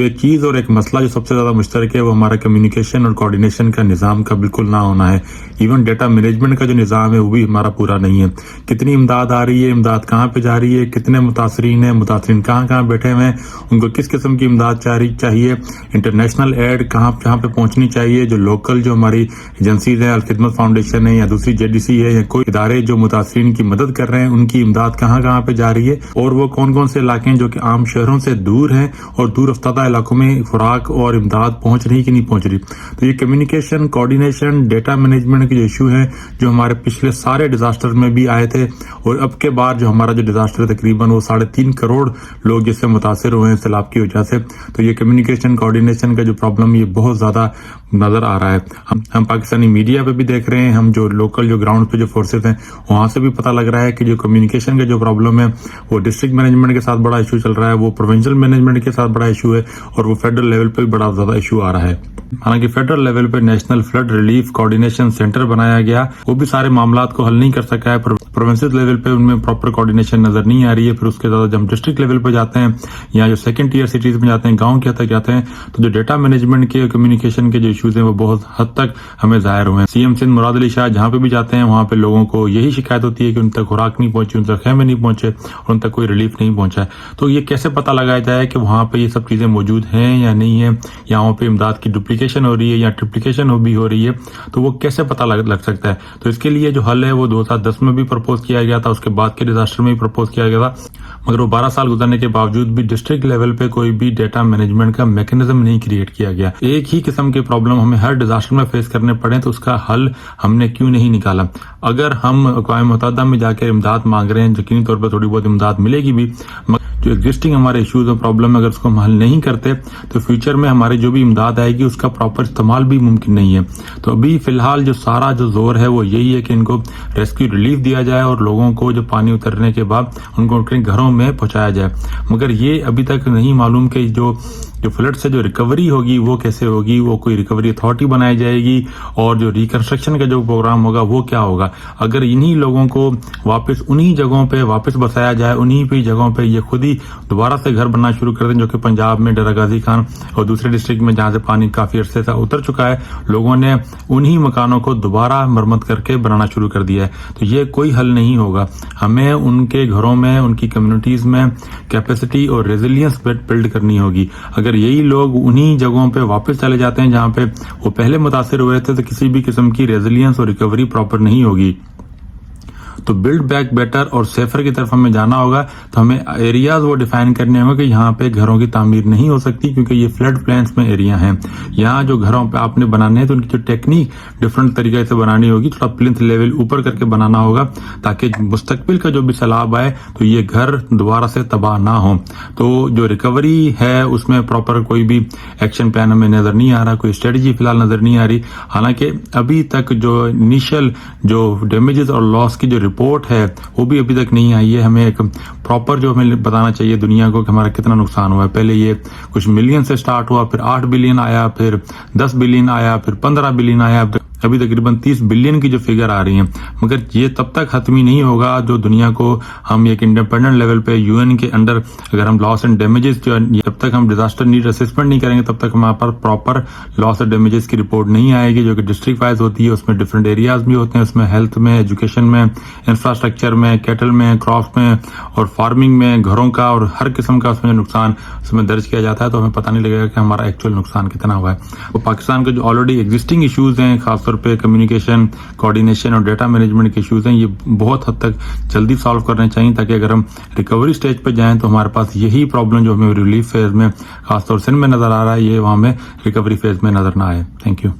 तो एक चीज और एक मसला जो सबसे ज्यादा मुश्तरक है वो हमारा कम्युनिकेशन और कोऑर्डिनेशन का निज़ाम का बिल्कुल ना होना है। इवन डेटा मैनेजमेंट का जो निज़ाम है वो भी हमारा पूरा नहीं है। कितनी इमदाद आ रही है, इमदाद कहाँ पे जा रही है, कितने मुतासरीन है, मुतासरीन कहाँ कहाँ बैठे हुए हैं, उनको किस किस्म की इमदाद चाहिए, इंटरनेशनल एड कहाँ पे पहुंचनी चाहिए, जो लोकल जो हमारी एजेंसीज है, अलखिदमत फाउंडेशन है या दूसरी जेडीसी है या कोई इदारे जो मुतासरीन की मदद कर रहे हैं, उनकी इमदाद कहाँ पे जा रही है, और वो कौन कौन से इलाके हैं जो कि आम शहरों से दूर हैं और दूर अफ्तादा इलाकों में खुराक और इमदाद पहुंच रही कि नहीं पहुंच रही। तो ये कम्युनिकेशन, कोऑर्डिनेशन, डेटा मैनेजमेंट के जो इशू हैं जो हमारे पिछले सारे डिजास्टर में भी आए थे, और अब के बाद जो हमारा जो डिजास्टर तकरीबन वो 3.5 करोड़ लोग जिससे मुतासर हुए हैं सैलाब की वजह से, तो ये कम्युनिकेशन कोऑर्डिनेशन का जो प्रॉब्लम ये बहुत ज्यादा नजर आ रहा है। हम पाकिस्तानी मीडिया पे भी देख रहे हैं, हम जो लोकल जो ग्राउंड पे जो फोर्सेस हैं वहां से भी पता लग रहा है कि जो कम्युनिकेशन का जो प्रॉब्लम है वो डिस्ट्रिक्ट मैनेजमेंट के साथ बड़ा इशू चल रहा है, वो प्रोविंशियल मैनेजमेंट के साथ बड़ा इशू है, और वो फेडरल लेवल पे भी बड़ा ज्यादा इशू आ रहा है। हालांकि फेडरल लेवल पे national flood relief coordination centre बनाया गया, वो भी सारे मामलात को हल नहीं कर सका है। प्रोविंशियल लेवल पे उनमें प्रॉपर कोऑर्डिनेशन नजर नहीं आ रही है। फिर उसके बाद जब हम डिस्ट्रिक्ट लेवल पे जाते हैं या जो सेकंड टीयर सिटीज में जाते हैं, गांव के तक जाते हैं, तो जो डेटा मैनेजमेंट के कम्युनिकेशन के जो इश्यूज हैं वो बहुत हद तक हमें जाहिर हुए हैं। सीएम सिंध मुराद अली शाह जहां पे भी जाते हैं वहां पे लोगों को यही शिकायत होती है कि उन तक खुराक नहीं पहुंची, उन तक खेमे नहीं पहुंचे और उन तक कोई रिलीफ नहीं पहुंचा है। तो ये कैसे पता लगाया जाए कि वहां पे ये सब चीजें मौजूद हैं या नहीं है, या वहां पे इमदाद की डुप्लीकेशन हो रही है या ट्रिप्लीकेशन भी हो रही है, तो वो कैसे पता लग सकता है। तो इसके लिए जो हल है वो 2010 में भी प्रपोज किया गया था, उसके बाद के डिजास्टर में भी प्रपोज किया गया था, मगर वो 12 साल गुजरने के बावजूद भी डिस्ट्रिक्ट लेवल पे कोई भी डेटा मैनेजमेंट का मैकेनिज्म नहीं क्रिएट किया गया। एक ही किस्म के प्रॉब्लम हमें हर डिजास्टर में फेस करने पड़े तो उसका हल हमने क्यों नहीं निकाला। अगर हम अक़वाम मुत्तहिदा में जाकर इमदाद मांग रहे हैं, यकीनी तौर पर थोड़ी बहुत इमदाद मिलेगी भी, जो एग्जिस्टिंग हमारे इश्यूज और प्रॉब्लम अगर उसको हम हल नहीं करते तो फ्यूचर में हमारी जो भी इमदाद आएगी उसका प्रॉपर इस्तेमाल भी मुमकिन नहीं है। तो अभी फिलहाल जो सारा जो जोर है वो यही है कि इनको रेस्क्यू रिलीफ दिया जाए और लोगों को जो पानी उतरने के बाद उनको उनके घरों में पहुंचाया जाए। मगर ये अभी तक नहीं मालूम कि जो फ्लड से जो रिकवरी होगी वो कैसे होगी, वो कोई रिकवरी अथॉरिटी बनाई जाएगी और जो रिकंस्ट्रक्शन का जो प्रोग्राम होगा वो क्या होगा। अगर इन्हीं लोगों को वापस उन्हीं जगहों पे वापस बसाया जाए, उन्हीं पे जगहों पे ये खुद ही दोबारा से घर बनना शुरू कर दें, जो कि पंजाब में डेरा गाजी खान और दूसरे डिस्ट्रिक्ट में जहां से पानी काफी अरसे से उतर चुका है, लोगों ने उन्हीं मकानों को दोबारा मरम्मत करके बनाना शुरू कर दिया है। तो ये कोई हल नहीं होगा। हमें उनके घरों में, उनकी कम्युनिटीज में कैपेसिटी और रेजिलियंस बिल्ड करनी होगी। अगर यही लोग उन्हीं जगहों पे वापस चले जाते हैं जहां पे वो पहले मुतासिर हुए थे, तो किसी भी किस्म की रेजिलियंस और रिकवरी प्रॉपर नहीं होगी। तो बिल्ड बैक बेटर और सेफर की तरफ हमें जाना होगा। तो हमें एरियाज वो डिफाइन करने होंगे कि यहाँ पे घरों की तामीर नहीं हो सकती क्योंकि ये फ्लड प्लेन्स में एरिया हैं। यहाँ जो घरों पे आपने बनाने हैं तो उनकी जो टेक्निक डिफरेंट तरीके से बनानी होगी, थोड़ा प्लिंथ लेवल ऊपर करके बनाना होगा ताकि मुस्तकबिल का जो भी सैलाब आए तो ये घर दोबारा से तबाह ना हो। तो जो रिकवरी है उसमें प्रॉपर कोई भी एक्शन प्लान हमें नजर नहीं आ रहा, कोई स्ट्रेटजी फिलहाल नजर नहीं आ रही। हालांकि अभी तक जो इनिशियल जो डैमेजेस और लॉस की जो रिपोर्ट है वो भी अभी तक नहीं आई है। हमें एक प्रॉपर जो हमें बताना चाहिए दुनिया को कि हमारा कितना नुकसान हुआ है। पहले ये कुछ मिलियन से स्टार्ट हुआ, फिर 8 बिलियन आया, फिर 10 बिलियन आया, फिर 15 बिलियन आया, अभी तकरीबन 30 बिलियन की जो फिगर आ रही है। मगर ये तब तक खत्म नहीं होगा जो दुनिया को हम एक इंडिपेंडेंट लेवल पे यूएन के अंडर अगर हम लॉस एंड डैमेजेस जो जब तक हम डिजास्टर नीड असेसमेंट नहीं करेंगे तब तक हमारे पास प्रॉपर लॉस एंड डैमेजेस की रिपोर्ट नहीं आएगी, जो कि डिस्ट्रिक्ट वाइज होती है। उसमें डिफरेंट एरियाज भी होते हैं, उसमें हेल्थ में, एजुकेशन में, इंफ्रास्ट्रक्चर में, कैटल में, क्रॉप में और फार्मिंग में, घरों का और हर किस्म का उसमें नुकसान उसमें दर्ज किया जाता है। तो हमें पता नहीं लगेगा कि हमारा एक्चुअल नुकसान कितना हुआ है। तो पाकिस्तान के जो ऑलरेडी एग्जिस्टिंग इश्यूज हैं, खासतौर पे कम्युनिकेशन, कोऑर्डिनेशन और डेटा मैनेजमेंट के इश्यूज हैं, ये बहुत हद तक जल्दी सॉल्व करने चाहिए ताकि अगर हम रिकवरी स्टेज पे जाएं तो हमारे पास यही प्रॉब्लम जो हमें रिलीफ फेज में खासतौर से में नजर आ रहा है ये वहां में रिकवरी फेज में नजर ना आए। Thank you.